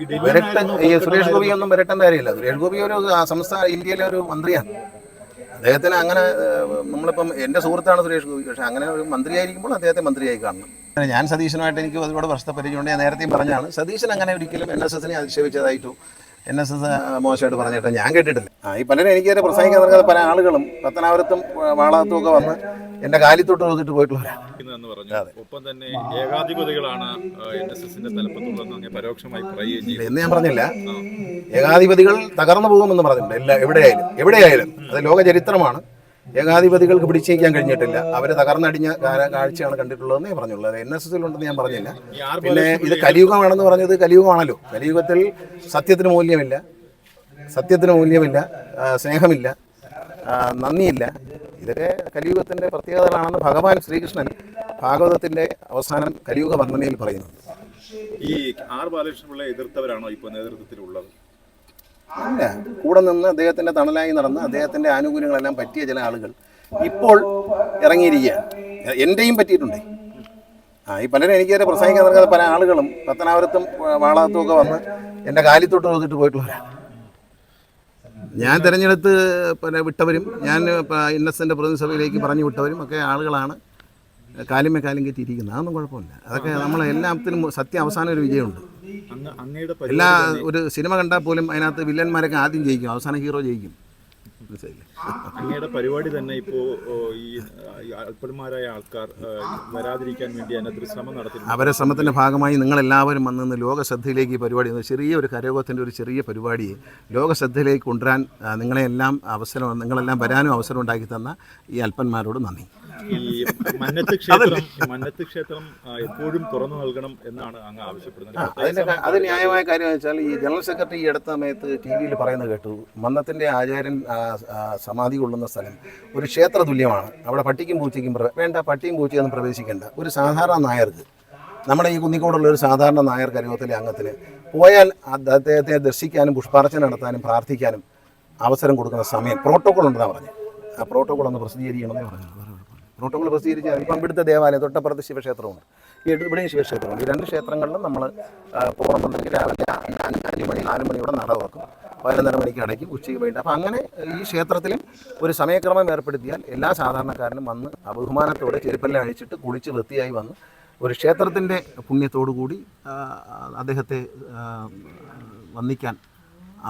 ഈ സുരേഷ് ഗോപി ഒന്നും വരട്ടേണ്ട കാര്യമില്ല. സുരേഷ് ഗോപി ഒരു സംസ്ഥാന ഇന്ത്യയിലെ ഒരു മന്ത്രിയാണ്. അദ്ദേഹത്തിന് അങ്ങനെ നമ്മളിപ്പം എൻ്റെ സുഹൃത്താണ് സുരേഷ് ഗോപി, പക്ഷേ അങ്ങനെ ഒരു മന്ത്രിയായിരിക്കുമ്പോൾ അദ്ദേഹത്തെ മന്ത്രിയായി കാണണം. ഞാൻ സതീശനുമായിട്ട് എനിക്ക് ഒരുപാട് വർഷത്തെ പരിചയമുണ്ട്. ഞാൻ നേരത്തെയും പറഞ്ഞാണ്, സതീശൻ അങ്ങനെ ഒരിക്കലും NSSനെ അധിക്ഷേപിച്ചതായിട്ടോ NSS മോശമായിട്ട് പറഞ്ഞിട്ട് ഞാൻ കേട്ടിട്ടില്ല. ഈ പലരും എനിക്കതിനെ പ്രസംഗിക്കാൻ നടക്കാതെ പല ആളുകളും പത്തനാപുരത്തും വാളകത്തും ഒക്കെ വന്ന് എൻ്റെ കാലിത്തൊട്ട് നോക്കിയിട്ട് പോയിട്ടുള്ളവരാണ്. ഒപ്പം തന്നെ ഏകാധിപതികളാണ് NSSന്റെ തലപ്പത്തുള്ളതെന്ന് പരോക്ഷമായി പറയുകയും എന്ന് ഞാൻ പറഞ്ഞില്ല. ഏകാധിപതികൾ തകർന്നു പോകുമെന്ന് പറഞ്ഞിട്ടുണ്ട്. എവിടെയായാലും അത് ലോക ചരിത്രമാണ്. ഏകാധിപതികൾക്ക് പിടിച്ചു നിൽക്കാൻ കഴിഞ്ഞിട്ടില്ല. അവർ തകർന്നടിഞ്ഞ കാഴ്ചയാണ് കണ്ടിട്ടുള്ളതെന്ന് ഞാൻ പറഞ്ഞുള്ളൂ. NSSലുണ്ടെന്ന് ഞാൻ പറഞ്ഞില്ല. പിന്നെ ഇത് കലിയുഗമാണെന്ന് പറഞ്ഞത് കലിയുഗമാണല്ലോ. കലിയുഗത്തിൽ സത്യത്തിന് മൂല്യമില്ല, സ്നേഹമില്ല, നന്ദിയില്ല. ഇതൊക്കെ കലിയുഗത്തിൻ്റെ പ്രത്യേകതകളാണെന്ന് ഭഗവാൻ ശ്രീകൃഷ്ണൻ ഭാഗവതത്തിൻ്റെ അവസാനം കലിയുഗ വർണ്ണനയിൽ പറയുന്നു. ഈ ആർ ബാലകൃഷ്ണപിള്ള എതിർത്തവരാണോ ഇപ്പോൾ നേതൃത്വത്തിലുള്ളത്? അല്ല, കൂടെ നിന്ന് അദ്ദേഹത്തിൻ്റെ തണലായി നടന്ന് അദ്ദേഹത്തിൻ്റെ ആനുകൂല്യങ്ങളെല്ലാം പറ്റിയ ചില ആളുകൾ ഇപ്പോൾ ഇറങ്ങിയിരിക്കുകയാണ്. എൻ്റെയും പറ്റിയിട്ടുണ്ട്. ഈ പലരും എനിക്കതിനെ പ്രസംഗിക്കാൻ നടക്കാതെ പല ആളുകളും പത്തനാപുരത്തും വാളകത്തും ഒക്കെ വന്ന് എൻ്റെ കാലിത്തൊട്ട് നോക്കിയിട്ട് പോയിട്ടുള്ളവരാണ്. ഞാൻ തിരഞ്ഞെടുത്ത് വിട്ടവരും ഞാൻ NSSൻ്റെ പ്രതിനിധിസഭയിലേക്ക് പറഞ്ഞു വിട്ടവരും ഒക്കെ ആളുകളാണ് കാലും കയറ്റിയിരിക്കുന്നത്. അതൊന്നും കുഴപ്പമില്ല. അതൊക്കെ നമ്മളെല്ലാത്തിനും സത്യം അവസാനം ഒരു വിജയമുണ്ട്. എല്ലാ ഒരു സിനിമ കണ്ടാൽ പോലും അതിനകത്ത് വില്ലന്മാരൊക്കെ ആദ്യം ജയിക്കും, അവസാനം ഹീറോ ജയിക്കും. മനസ്സിലായില്ലേ? അങ്ങയുടെ പരിപാടി തന്നെ ഇപ്പോൾ ഈ അല്പന്മാരായ ആൾക്കാർ വരാതിരിക്കാൻ വേണ്ടി അതിനകത്തൊരു ശ്രമം നടത്തി. അവരുടെ ശ്രമത്തിൻ്റെ ഭാഗമായി നിങ്ങളെല്ലാവരും വന്ന് ലോക ശ്രദ്ധയിലേക്ക് ഈ പരിപാടി, ചെറിയൊരു കരയോഗത്തിൻ്റെ ഒരു ചെറിയ പരിപാടിയെ ലോക ശ്രദ്ധയിലേക്ക് കൊണ്ടുവരാൻ നിങ്ങളെല്ലാം വരാനും അവസരം ഉണ്ടാക്കി തന്ന ഈ അല്പന്മാരോട് നന്ദി. ഈ മന്നത്ത് ക്ഷേത്രം എപ്പോഴും തുറന്നു നൽകണം എന്നാണ് അങ്ങ് ആവശ്യപ്പെടുന്നത്. അത് ന്യായമായ കാര്യം വെച്ചാൽ ഈ ജനറൽ സെക്രട്ടറി ഈ അടുത്ത സമയത്ത് TV-യിൽ പറയുന്നത് കേട്ടു. മന്നത്തിൻ്റെ ആചാര്യൻ സമാധി കൊള്ളുന്ന സ്ഥലം ഒരു ക്ഷേത്ര തുല്യമാണ്. അവിടെ പട്ടിക്കും പൂച്ചയ്ക്കും വേണ്ട, പട്ടിയും പൂച്ചയൊന്നും പ്രവേശിക്കേണ്ട. ഒരു സാധാരണ നായർക്ക്, നമ്മുടെ ഈ കുന്നിക്കോടുള്ള ഒരു സാധാരണ നായർ കരയോഗത്തിലെ അംഗത്തിന് പോയാൽ അദ്ദേഹത്തെ ദർശിക്കാനും പുഷ്പാർച്ചന നടത്താനും പ്രാർത്ഥിക്കാനും അവസരം കൊടുക്കുന്ന സമയം പ്രോട്ടോക്കോൾ ഉണ്ടെന്നാണ് പറഞ്ഞത്. ആ പ്രോട്ടോക്കോൾ ഒന്ന് പ്രസിദ്ധീകരിക്കണമെന്ന് പറഞ്ഞു. പ്രോട്ടോക്കോൾ പ്രസിദ്ധീകരിച്ചാൽ ഇപ്പം ഇവിടുത്തെ ദേവാലയം തൊട്ടപ്പുറത്ത് ശിവക്ഷേത്രമുണ്ട്, ഇവിടെയും ശിവക്ഷേത്രമുണ്ട്. ഈ രണ്ട് ക്ഷേത്രങ്ങളിലും നമ്മൾ പോകണമെന്നുണ്ടെങ്കിൽ രാവിലെ 5 മണി 4 മണിയോടെ നട തുറക്കും, 11:30 മണിക്ക് അടയ്ക്കും, ഉച്ചയ്ക്ക് വേണ്ടി. അപ്പോൾ അങ്ങനെ ഈ ക്ഷേത്രത്തിലും ഒരു സമയക്രമം ഏർപ്പെടുത്തിയാൽ എല്ലാ സാധാരണക്കാരനും വന്ന് ബഹുമാനത്തോടെ ചെരുപ്പെല്ലാം അഴിച്ചിട്ട് കുളിച്ച് വൃത്തിയായി വന്ന് ഒരു ക്ഷേത്രത്തിൻ്റെ പുണ്യത്തോടു കൂടി അദ്ദേഹത്തെ വന്ദിക്കാൻ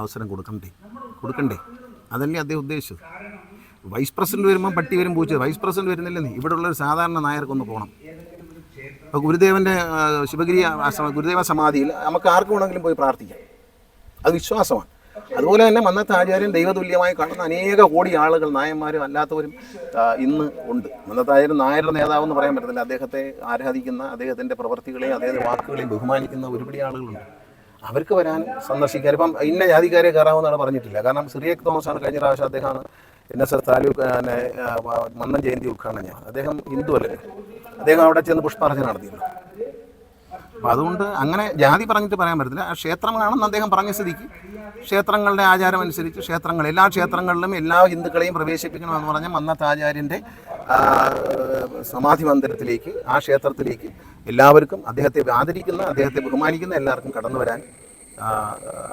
അവസരം കൊടുക്കണ്ടേ? അതല്ലേ അദ്ദേഹം ഉദ്ദേശിച്ചത്. വൈസ് പ്രസിഡന്റ് വരുമ്പോൾ പട്ടി വരും, പൂച്ച. വൈസ് പ്രസിഡന്റ് വരുന്നില്ലെന്നേ, ഇവിടെ ഉള്ളൊരു സാധാരണ നായർക്കൊന്ന് പോകണം. അപ്പോൾ ഗുരുദേവൻ്റെ ഗുരുദേവ സമാധിയിൽ നമുക്ക് ആർക്ക് വേണമെങ്കിലും പോയി പ്രാർത്ഥിക്കാം. അത് വിശ്വാസമാണ്. അതുപോലെ തന്നെ മന്നത്ത് ആചാര്യൻ ദൈവതുല്യമായി കാണുന്ന അനേക കോടി ആളുകൾ, നായന്മാരും അല്ലാത്തവരും ഇന്ന് ഉണ്ട്. മന്നത്ത് ആചാര്യൻ നായരുടെ നേതാവെന്ന് പറയാൻ പറ്റത്തില്ല. അദ്ദേഹത്തെ ആരാധിക്കുന്ന, അദ്ദേഹത്തിൻ്റെ പ്രവർത്തികളെയും അദ്ദേഹത്തിൻ്റെ വാക്കുകളെയും ബഹുമാനിക്കുന്ന ഒരുപാട് ആളുകളുണ്ട്. അവർക്ക് വരാനും സന്ദർശിക്കാൻ. ഇപ്പം ഇന്ന ജാതിക്കാരെ കയറാമെന്നാണ് പറഞ്ഞിട്ടില്ല. കാരണം സിറിയക് തോമസാണ് കഴിഞ്ഞ പ്രാവശ്യം അദ്ദേഹമാണ് NSS താലൂക്ക് മന്നം ജയന്തി ഉദ്ഘാടനം ചെയ്തു. അദ്ദേഹം ഹിന്ദു അല്ലേ, അദ്ദേഹം അവിടെ ചെന്ന് പുഷ്പാർച്ചന നടത്തിയല്ലോ. അപ്പോൾ അതുകൊണ്ട് അങ്ങനെ ജാതി പറഞ്ഞിട്ട് പറയാൻ പറ്റത്തില്ല. ആ ക്ഷേത്രങ്ങളാണെന്ന് അദ്ദേഹം പറഞ്ഞ സ്ഥിതിക്ക് ക്ഷേത്രങ്ങളുടെ ആചാരം അനുസരിച്ച് എല്ലാ ക്ഷേത്രങ്ങളിലും എല്ലാ ഹിന്ദുക്കളെയും പ്രവേശിപ്പിക്കണമെന്ന് പറഞ്ഞ മന്നത്ത് ആചാര്യൻ്റെ സമാധി മന്ദിരത്തിലേക്ക്, ആ ക്ഷേത്രത്തിലേക്ക് എല്ലാവർക്കും അദ്ദേഹത്തെ ആദരിക്കുന്ന, അദ്ദേഹത്തെ ബഹുമാനിക്കുന്ന എല്ലാവർക്കും കടന്നു വരാൻ,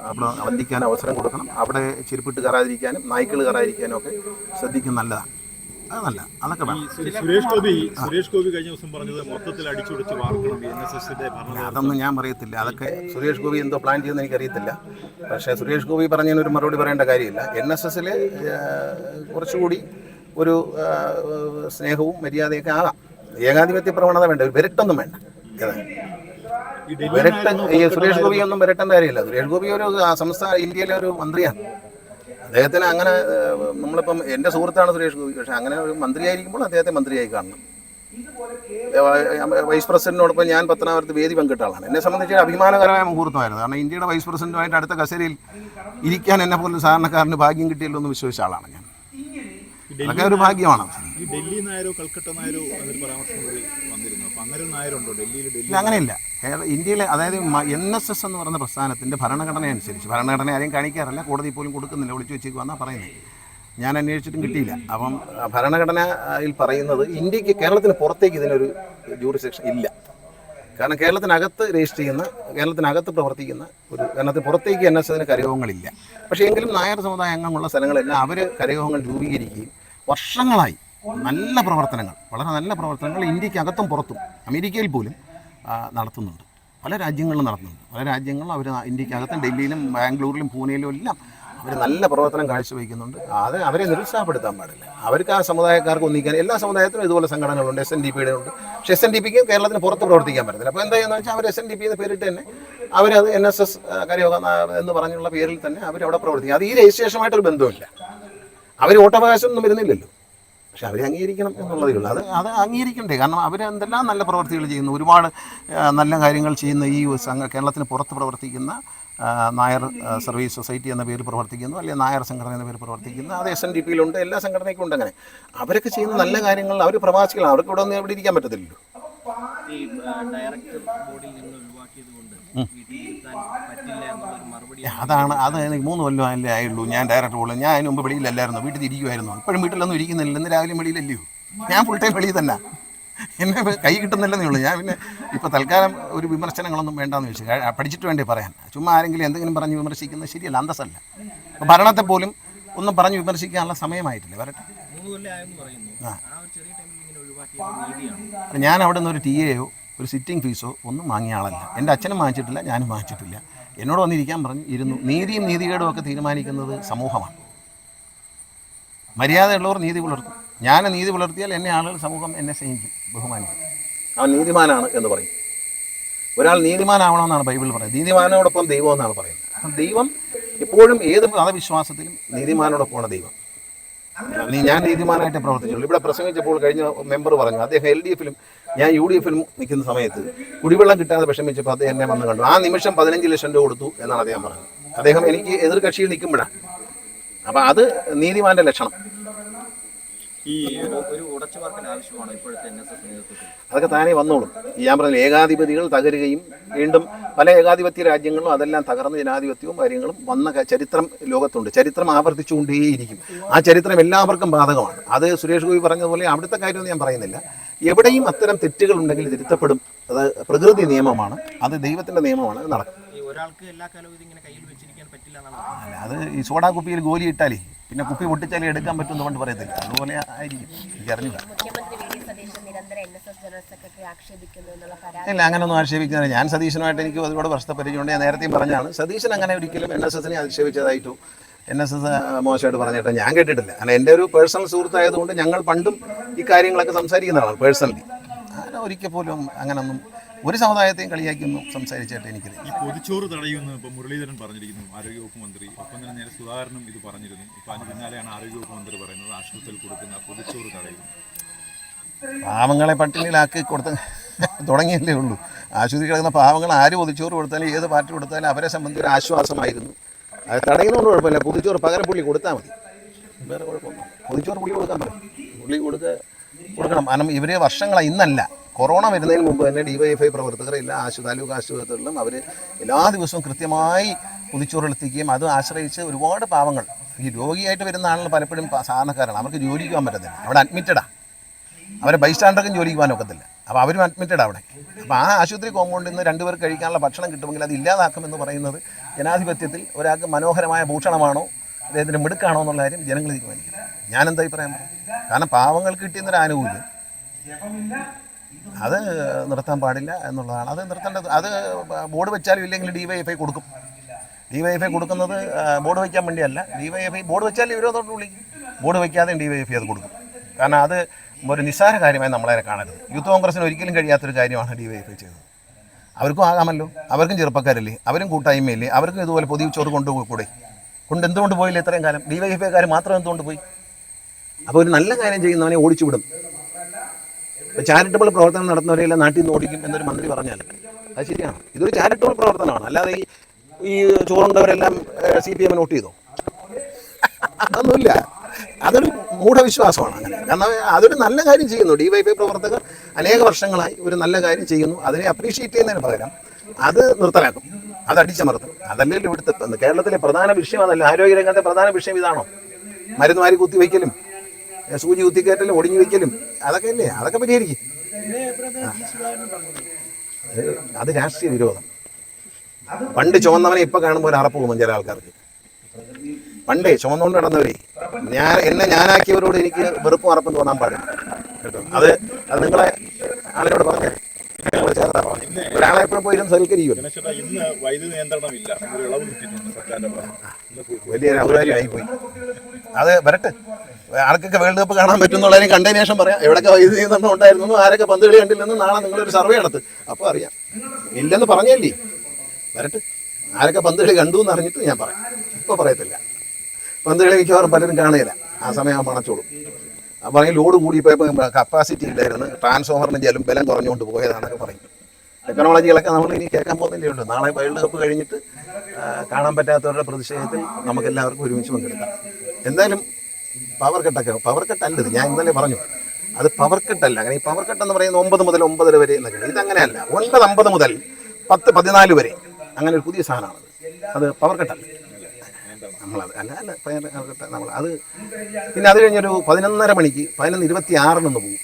അവിടെ വന്ദിക്കാൻ അവസരം കൊടുക്കണം. അവിടെ ചെരുപ്പിട്ട് കയറാതിരിക്കാനും നായ്ക്കൾ കയറാതിരിക്കാനും ഒക്കെ ശ്രദ്ധിക്കും. നല്ലതാണ്. അത് നല്ല, അതൊക്കെ വേണം. സുരേഷ് ഗോപി കഴിഞ്ഞ ദിവസം പറഞ്ഞത് മൊത്തത്തിൽ അടിച്ചുടച്ച് വാർക്കണം NSSന്റെ. അതൊന്നും ഞാൻ പറയത്തില്ല. അതൊക്കെ സുരേഷ് ഗോപി എന്തോ പ്ലാൻ ചെയ്യുമെന്ന് എനിക്കറിയത്തില്ല. പക്ഷേ സുരേഷ് ഗോപി പറഞ്ഞതിനൊരു മറുപടി പറയേണ്ട കാര്യമില്ല. NSSൽ കുറച്ചുകൂടി ഒരു സ്നേഹവും മര്യാദയൊക്കെ ആകാം. ഏകാധിപത്യ പ്രവണത വേണ്ട, വിരട്ടൊന്നും വേണ്ട. സുരേഷ് ഗോപി ഒന്നും വിരട്ടേണ്ട കാര്യമില്ല. സുരേഷ് ഗോപി ഒരു സംസ്ഥാന ഇന്ത്യയിലെ ഒരു മന്ത്രിയാണ്. അദ്ദേഹത്തിന് അങ്ങനെ നമ്മളിപ്പം എൻ്റെ സുഹൃത്താണ് സുരേഷ് ഗോപി, പക്ഷേ അങ്ങനെ ഒരു മന്ത്രിയായിരിക്കുമ്പോൾ അദ്ദേഹത്തെ മന്ത്രിയായി കാണണം. വൈസ് പ്രസിഡന്റിനോടൊപ്പം ഞാൻ പത്തനാപുരത്ത് വേദി പങ്കിട്ട ആളാണ്. എന്നെ സംബന്ധിച്ച് അഭിമാനകരമായ മുഹൂർത്തമായിരുന്നു. കാരണം ഇന്ത്യയുടെ വൈസ് പ്രസിഡന്റുമായിട്ട് അടുത്ത കസേരയിൽ ഇരിക്കാൻ എന്നെ പോലും സാധാരണക്കാരന് ഭാഗ്യം കിട്ടിയല്ലോ എന്ന് വിശ്വസിച്ച ആളാണ് ഞാൻ. അതൊക്കെ ഒരു ഭാഗ്യമാണ്. ഡൽഹി നായരോ കൽക്കട്ട നായരോ എന്നൊരു പരാമർശം വന്നിരുന്നു. അപ്പോൾ അങ്ങനെ ഒരു നായരുണ്ടോ ഡൽഹിയിൽ? അങ്ങനെയില്ല. ഇന്ത്യയിലെ, അതായത് NSS എന്ന് പറയുന്ന പ്രസ്ഥാനത്തിൻ്റെ ഭരണഘടന അനുസരിച്ച്, ഭരണഘടന ആരെയും കാണിക്കാറില്ല, കോടതി പോലും കൊടുക്കുന്നില്ല, വിളിച്ചു വെച്ചേക്കുവാന്നാണ് പറയുന്നത്. ഞാൻ അന്വേഷിച്ചിട്ടും കിട്ടിയില്ല. അപ്പം ഭരണഘടനയിൽ പറയുന്നത് ഇന്ത്യക്ക്, കേരളത്തിന് പുറത്തേക്ക് ഇതിനൊരു ജൂറിസ്ഡിക്ഷൻ ഇല്ല. കാരണം കേരളത്തിനകത്ത് രജിസ്റ്റർ ചെയ്യുന്ന, കേരളത്തിനകത്ത് പ്രവർത്തിക്കുന്ന കേരളത്തിന് പുറത്തേക്ക് NSSന് കരയോഗങ്ങളില്ല. പക്ഷേ എങ്കിലും നായർ സമുദായ അംഗങ്ങളുള്ള സ്ഥലങ്ങളെല്ലാം അവർ കരയോഗങ്ങൾ രൂപീകരിക്കുകയും വർഷങ്ങളായി നല്ല പ്രവർത്തനങ്ങൾ, വളരെ നല്ല പ്രവർത്തനങ്ങൾ ഇന്ത്യക്കകത്തും പുറത്തും അമേരിക്കയിൽ പോലും നടത്തുന്നുണ്ട്. പല രാജ്യങ്ങളിലും നടത്തുന്നുണ്ട്. പല രാജ്യങ്ങളും അവർ ഇന്ത്യക്കകത്തും ഡൽഹിയിലും ബാംഗ്ലൂരിലും പൂനെയിലും എല്ലാം അവർ നല്ല പ്രവർത്തനം കാഴ്ചവെക്കുന്നുണ്ട്. അത് അവരെ നിരുത്സാഹപ്പെടുത്താൻ പാടില്ല. അവർക്ക് ആ സമുദായക്കാർക്ക് ഒന്നിക്കാൻ എല്ലാ സമുദായത്തിലും ഇതുപോലെ സംഘടനകളുണ്ട്. SNDPയുടെ ഉണ്ട്. പക്ഷേ SNDPക്ക് കേരളത്തിന് പുറത്ത് പ്രവർത്തിക്കാൻ പറ്റത്തില്ല. അപ്പോൾ എന്താ ചെയ്യുന്നത് വെച്ചാൽ അവർ SNDP എന്ന് പേരിട്ട് തന്നെ അവരത് NSS കരയോഗ എന്ന് പറഞ്ഞുള്ള പേരിൽ തന്നെ അവരവിടെ പ്രവർത്തിക്കും. അത് ഈ രജിസ്ട്രേഷനുമായിട്ടൊരു ബന്ധമില്ല. അവർ വോട്ടവകാശം ഒന്നും വരുന്നില്ലല്ലോ. പക്ഷെ അവരെ അംഗീകരിക്കണം എന്നുള്ളതേ ഉള്ളൂ. അത് അംഗീകരിക്കണ്ടേ? കാരണം അവർ എന്തെല്ലാം നല്ല പ്രവൃത്തികൾ ചെയ്യുന്നു, ഒരുപാട് നല്ല കാര്യങ്ങൾ ചെയ്യുന്ന ഈ കേരളത്തിന് പുറത്ത് പ്രവർത്തിക്കുന്ന നായർ സർവീസ് സൊസൈറ്റി എന്ന പേരിൽ പ്രവർത്തിക്കുന്നു, അല്ലെങ്കിൽ നായർ സംഘടന എന്ന പേരിൽ പ്രവർത്തിക്കുന്നു. അത് SNDPയിലുണ്ട്, എല്ലാ സംഘടനയ്ക്കും ഉണ്ട്. അങ്ങനെ അവരൊക്കെ ചെയ്യുന്ന നല്ല കാര്യങ്ങൾ, അവർ പ്രവാസികളാണ്, അവർക്ക് ഇവിടെ ഒന്നും എവിടെ ഇരിക്കാൻ പറ്റത്തില്ലല്ലോ. ഈ ഡയറക്ടർ ബോർഡിൽ നിന്ന് ഒഴിവാക്കിയത് കൊണ്ട് വീട്ടിലിരുത്താൻ പറ്റില്ല എന്നുള്ളൊരു മറുപടി. അത് എനിക്ക് 3 കൊല്ലം അല്ലേ ആയുള്ളൂ ഞാൻ ഡയറക്ടർ ബോർഡിൽ. ഞാൻ അതിന് മുമ്പ് വെളിയിലല്ലായിരുന്നു, വീട്ടിൽ ഇരിക്കുമായിരുന്നു. ഇപ്പോഴും വീട്ടിലൊന്നും ഇരിക്കുന്നില്ല. ഇന്ന് രാവിലെ വെളിയിലല്ലയോ, ഞാൻ ഫുൾ ടൈം വെളിയിൽ തന്നെ. എന്നെ കൈ കിട്ടുന്നില്ലെന്നേ ഉള്ളൂ. ഞാൻ പിന്നെ ഇപ്പോൾ തൽക്കാലം ഒരു വിമർശനങ്ങളൊന്നും വേണ്ടാന്ന് വെച്ചു, പഠിച്ചിട്ട് വേണ്ടേ പറയാൻ. ചുമ്മാ ആരെങ്കിലും എന്തെങ്കിലും പറഞ്ഞ് വിമർശിക്കുന്നത് ശരിയല്ല, അന്തസ്സല്ല. ഭരണത്തെ പോലും ഒന്നും പറഞ്ഞ് വിമർശിക്കാനുള്ള സമയമായിട്ടില്ല. വരട്ടെ. 3 കൊല്ലം ആയെന്ന് പറയുന്നു. ആ ഒരു ചെറിയ ടൈമിൽ ഇങ്ങനെ ഒഴിവാക്കിയത് നീതിയാണ്. ഞാൻ അവിടെ നിന്ന് ഒരു TA ഒരു സിറ്റിംഗ് ഫീസോ ഒന്നും വാങ്ങിയ ആളല്ല. എൻ്റെ അച്ഛനും വാങ്ങിച്ചിട്ടില്ല, ഞാനും വാങ്ങിച്ചിട്ടില്ല. എന്നോട് വന്നിരിക്കാൻ പറഞ്ഞു ഇരുന്നു. നീതിയും നീതികേടും ഒക്കെ തീരുമാനിക്കുന്നത് സമൂഹമാണ്. മര്യാദയുള്ളവർ നീതി പുലർത്തും. ഞാൻ നീതി പുലർത്തിയാൽ എന്നെ ആളുകൾ, സമൂഹം എന്നെ സ്നേഹിക്കും, ബഹുമാനിക്കും. അവൻ നീതിമാനാണ് എന്ന് പറയും. ഒരാൾ നീതിമാനാവണമെന്നാണ് ബൈബിൾ പറയുന്നത്. നീതിമാനോടൊപ്പം ദൈവം എന്നാണ് പറയുന്നത്. അപ്പം ദൈവം എപ്പോഴും ഏത് മതവിശ്വാസത്തിലും നീതിമാനോടൊപ്പമാണ് ദൈവം. ഞാൻ നീതിമാനായിട്ട് പ്രവർത്തിച്ചുള്ളൂ. ഇവിടെ പ്രസംഗിച്ചപ്പോൾ കഴിഞ്ഞ മെമ്പർ പറഞ്ഞു, അദ്ദേഹം LDFിലും ഞാൻ UDFിലും നിൽക്കുന്ന സമയത്ത് കുടിവെള്ളം കിട്ടാതെ വിഷമിച്ചപ്പോൾ അദ്ദേഹം എന്നെ വന്ന് കണ്ടു. ആ നിമിഷം 15 ലക്ഷം രൂപ കൊടുത്തു എന്നാണ് അദ്ദേഹം പറഞ്ഞത്. അദ്ദേഹം എനിക്ക് എതിർ കക്ഷിയിൽ നിൽക്കുമ്പോഴാണ്. അപ്പം അത് നീതിമാന്റെ ലക്ഷണം. ഈ ഒരു ഉടച്ചുവാർക്കൽ ആവശ്യമാണ് ഇപ്പോഴത്തെ NSS നേതൃത്വത്തിൽ. അതൊക്കെ താനേ വന്നോളും. ഞാൻ പറഞ്ഞ ഏകാധിപതികൾ തകരുകയും വീണ്ടും പല ഏകാധിപത്യ രാജ്യങ്ങളിലും അതെല്ലാം തകർന്ന ജനാധിപത്യവും കാര്യങ്ങളും വന്ന ചരിത്രം ലോകത്തുണ്ട്. ചരിത്രം ആവർത്തിച്ചുകൊണ്ടേയിരിക്കും. ആ ചരിത്രം എല്ലാവർക്കും ബാധകമാണ്. അത് സുരേഷ് ഗോപി പറഞ്ഞതുപോലെ അവിടുത്തെ കാര്യമൊന്നും ഞാൻ പറയുന്നില്ല. എവിടെയും അത്തരം തെറ്റുകൾ ഉണ്ടെങ്കിൽ തിരുത്തപ്പെടും. അത് പ്രകൃതി നിയമമാണ്, അത് ദൈവത്തിൻ്റെ നിയമമാണ്. അത് നടക്കും. ഈ ഒരാൾക്ക് എല്ലാ കാലവും ഇതിങ്ങനെ കയ്യിൽ വെച്ചിരിക്കാൻ പറ്റില്ല എന്നാണ്. അല്ല, അത് ഈ സോഡാ കുപ്പിയിൽ ഗോലി ഇട്ടാലേ പിന്നെ കുപ്പി പൊട്ടിച്ചാലേ എടുക്കാൻ പറ്റുമെന്ന് കൊണ്ട് പറയത്തില്ല. അതുപോലെ ആയിരിക്കും. എനിക്ക് അറിഞ്ഞില്ല. ഇല്ല, അങ്ങനെയൊന്നും ആക്ഷേപിക്കുന്നില്ല. ഞാൻ സതീശനുമായിട്ട് എനിക്ക് ഒരുപാട് വർഷത്തെ പരിചയമുണ്ട്. ഞാൻ നേരത്തെയും പറഞ്ഞാണ്, സതീശൻ അങ്ങനെ ഒരിക്കലും NSSനെ അധിക്ഷേപിച്ചതായിട്ടോ NSS മോശമായിട്ട് പറഞ്ഞിട്ട് ഞാൻ കേട്ടിട്ടില്ല. കാരണം എൻ്റെ ഒരു പേഴ്സണൽ സുഹൃത്തായതുകൊണ്ട് ഞങ്ങൾ പണ്ടും ഈ കാര്യങ്ങളൊക്കെ സംസാരിക്കുന്നതാണ് പേഴ്സണലി. അങ്ങനെ ഒരിക്കൽ പോലും അങ്ങനൊന്നും ഒരു സമുദായത്തെയും കളിയാക്കിയൊന്നും സംസാരിച്ചായിട്ട് എനിക്കറിയാം. ഈ പൊതിച്ചോറ് തടയുമെന്ന് ഇപ്പോൾ മുരളീധരൻ പറഞ്ഞിരിക്കുന്നു, ആരോഗ്യവകുപ്പ് മന്ത്രി. ഒപ്പം തന്നെ നേരെ സുധാകരനും ഇത് പറഞ്ഞിരുന്നു. ഇപ്പോൾ അതിന് പിന്നാലെയാണ് ആരോഗ്യവകുപ്പ് മന്ത്രി പറയുന്നത് ആശുപത്രിയിൽ കൊടുക്കുന്ന പൊതിച്ചോറ് തടയും. പാവങ്ങളെ പട്ടിണിയിലാക്കി തുടങ്ങിയല്ലേ ഉള്ളൂ. ആശുപത്രി കിടക്കുന്ന പാവങ്ങൾ ആര് പൊതിച്ചോറ് കൊടുത്താലും ഏത് പാർട്ടി കൊടുത്താലും അവരെ സംബന്ധിച്ച് ഒരു ആശ്വാസമായിരുന്നു. അത് തടയുന്നതുകൊണ്ട് കുഴപ്പമില്ല. പൊതിച്ചോറ് പകരം പുള്ളി കൊടുത്താൽ മതി, വേറെ കുഴപ്പമൊന്നും. പൊതിച്ചോറ് പുള്ളി കൊടുക്കാൻ പറ്റും, പുള്ളി കൊടുക്കണം. കാരണം ഇവർ വർഷങ്ങളായി, ഇന്നല്ല, കൊറോണ വരുന്നതിന് മുമ്പ് തന്നെ DYFI പ്രവർത്തകർ എല്ലാ താലൂക്ക് ആശുപത്രികളിലും അവർ എല്ലാ ദിവസവും കൃത്യമായി പൊതിച്ചോറെത്തിക്കുകയും അത് ആശ്രയിച്ച് ഒരുപാട് പാവങ്ങൾ, ഈ രോഗിയായിട്ട് വരുന്ന ആളുകൾ പലപ്പോഴും സാധാരണക്കാരാണ്. അവർക്ക് ജോലിക്ക് പോകാൻ പറ്റത്തില്ല, അവിടെ അഡ്മിറ്റഡാണ്. അവരെ ബൈസ്റ്റാൻഡർക്കും ജോലിക്ക് പോകാൻ ഒക്കത്തില്ല. അപ്പോൾ അവരും അഡ്മിറ്റഡ് അവിടെ. അപ്പോൾ ആ ആശുപത്രി കോമ്പൗണ്ടിൽ നിന്ന് 2 പേർക്ക് കഴിക്കാനുള്ള ഭക്ഷണം കിട്ടുമെങ്കിൽ അത് ഇല്ലാതാക്കുമെന്ന് പറയുന്നത് ജനാധിപത്യത്തിൽ ഒരാൾക്ക് മനോഹരമായ ഭൂഷണമാണോ അദ്ദേഹത്തിൻ്റെ മിടുക്കാണോ എന്നുള്ള കാര്യം ജനങ്ങൾ തീരുമാനിക്കും. ഞാനെന്തായി പറയാൻ പറയും? കാരണം പാവങ്ങൾക്ക് കിട്ടിയെന്നൊരു ആനുകൂല്യം അത് നിർത്താൻ പാടില്ല എന്നുള്ളതാണ്. അത് നിർത്തേണ്ടത്. അത് ബോർഡ് വെച്ചാലും ഇല്ലെങ്കിൽ DYFI കൊടുക്കും. DYFI കൊടുക്കുന്നത് ബോർഡ് വയ്ക്കാൻ വേണ്ടിയല്ല. DYFI ബോർഡ് വെച്ചാൽ ഇവരോടൊട്ട് വിളിക്കും. ബോർഡ് വയ്ക്കാതെയും DYFI അത് കൊടുക്കും. കാരണം അത് ഒരു നിസ്സാര കാര്യമായി നമ്മളതിനെ കാണരുത്. യൂത്ത് കോൺഗ്രസിന് ഒരിക്കലും കഴിയാത്തൊരു കാര്യമാണ് DYFI ചെയ്തത്. അവർക്കും ആകാമല്ലോ, അവർക്കും ചെറുപ്പക്കാരല്ലേ, അവരും കൂട്ടായ്മയില്ലേ, അവർക്കും ഇതുപോലെ പൊതിച്ചോറ് കൊണ്ടുപോയി എന്തുകൊണ്ട് പോയില്ല ഇത്രയും കാലം? DYFIക്കാർ മാത്രം എന്തുകൊണ്ട് പോയി? അപ്പോൾ ഒരു നല്ല കാര്യം ചെയ്യുന്നവനെ ഓടിച്ചു വിടും. ചാരിറ്റബിൾ പ്രവർത്തനം നടത്തുന്നവരെല്ലാം നാട്ടിൽ നിന്ന് ഓടിക്കും എന്നൊരു മന്ത്രി പറഞ്ഞാൽ അത് ശരിയാണ്. ഇതൊരു ചാരിറ്റബിൾ പ്രവർത്തനമാണ്. അല്ലാതെ ഈ ചോറുണ്ടവരെല്ലാം CPM വോട്ട് ചെയ്തോ? അതൊന്നുമില്ല. അതൊരു മൂഢവിശ്വാസമാണ്. അങ്ങനെ കാരണം അതൊരു നല്ല കാര്യം ചെയ്യുന്നു. DYFI പ്രവർത്തകർ അനേക വർഷങ്ങളായി ഒരു നല്ല കാര്യം ചെയ്യുന്നു. അതിനെ അപ്രീഷിയേറ്റ് ചെയ്യുന്നതിന് പകരം അത് നിർത്തലാക്കും, അത് അടിച്ചമർത്തും. അതല്ലല്ലോ ഇവിടുത്തെ കേരളത്തിലെ പ്രധാന വിഷയം. അതല്ല ആരോഗ്യരംഗത്തെ പ്രധാന വിഷയം ഇതാണോ? മരുന്നുമാരി കുത്തിവയ്ക്കലും സൂചി കുത്തിക്കയറ്റലും ഒടിഞ്ഞു വയ്ക്കലും അതൊക്കെ അല്ലേ? അതൊക്കെ പരിഹരിക്കും. അത് രാഷ്ട്രീയ വിരോധം. പണ്ട് ചുമന്നവനെ ഇപ്പം കാണുമ്പോൾ ഒരു അറപ്പ് പോകും ചില ആൾക്കാർക്ക്. പണ്ടേ ചുമന്നുകൊണ്ട് നടന്നവരെ എന്നെ ഞാനാക്കിയവരോട് എനിക്ക് വെറുപ്പും അറപ്പും തോന്നാൻ പാടില്ല കേട്ടോ. അത് നിങ്ങളെ ആളുകളോട് പറഞ്ഞേ, ചേർത്താ പറഞ്ഞു. ഒരാളെ എപ്പോഴും പോയിരുന്നു സൽക്കരിക്കുമല്ലോ. ഇന്ന് വൈദ്യുതി നിയന്ത്രണമില്ല, ഒരു ഇളവ് കിട്ടിയിട്ടുണ്ട് സർക്കാരിന്റെ ഭാഗത്ത്. വലിയൊരു ഔദാര്യമായിപ്പോയി. അത് വരട്ടെ, ആർക്കൊക്കെ വേൾഡ് കപ്പ് കാണാൻ പറ്റുന്നുള്ളതിന് കണ്ടതിന് ശേഷം പറയാം. എവിടെയൊക്കെ വൈദ്യുതി നിയന്ത്രണം ഉണ്ടായിരുന്നു, ആരൊക്കെ പന്ത് കളി കണ്ടില്ലെന്ന് നാളെ നിങ്ങളൊരു സർവേ നടത്ത്, അപ്പോൾ അറിയാം. ഇല്ലെന്ന് പറഞ്ഞല്ലേ, വരട്ടെ. ആരൊക്കെ പന്ത് കളി കണ്ടു എന്ന് അറിഞ്ഞിട്ട് ഞാൻ പറയാം. ഇപ്പോൾ പറയത്തില്ല. പന്ത് കളി മിക്കവാറും പലരും കാണുകയില്ല, ആ സമയം മണച്ചോളും. പറയും ലോഡ് കൂടിയപ്പോൾ കപ്പാസിറ്റി ഇല്ലായിരുന്നു, ട്രാൻസ്ഫോമറിന് ബലം കുറഞ്ഞുകൊണ്ട് പോയതാണെന്നൊക്കെ പറയും. ടെക്നോളജികളൊക്കെ നമ്മൾ ഇനി കേൾക്കാൻ പോകുന്നതേ ഉള്ളൂ. നാളെ വേൾഡ് കപ്പ് കഴിഞ്ഞിട്ട് കാണാൻ പറ്റാത്തവരുടെ പ്രതിഷേധത്തിൽ നമുക്കെല്ലാവർക്കും ഒരുമിച്ച് പങ്കെടുക്കാം. എന്തായാലും പവർ കട്ടല്ലത്, ഞാൻ ഇന്നലെ പറഞ്ഞു. അത് പവർ കട്ടല്ല. അങ്ങനെ ഈ പവർ കട്ട് എന്ന് പറയുന്നത് 9 മുതൽ 9:30 വരെ എന്നൊക്കെ. ഇതങ്ങനെയല്ല, 9:50 മുതൽ 10:14 വരെ, അങ്ങനെ ഒരു പുതിയ സാധനമാണത്. അത് പവർ കട്ടല്ല. നമ്മളത് അല്ല പവർ കട്ട് നമ്മൾ അത്. പിന്നെ അത് കഴിഞ്ഞൊരു 11:30 മണിക്ക് 11:26 പോകും.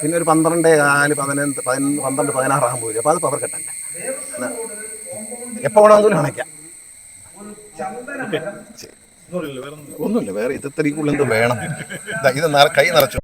പിന്നെ ഒരു 12:4, 12, 16 ആകുമ്പോൾ വരും. അപ്പോൾ അത് പവർ കട്ടല്ല. എപ്പോൾ വേണമെങ്കിലും അണയ്ക്കാം. ഒന്നുമില്ല, വേറെ ഇത് ഇത്രയും കൂടുതൽ എന്ത് വേണം. ഇത് കൈ നിറച്ചു.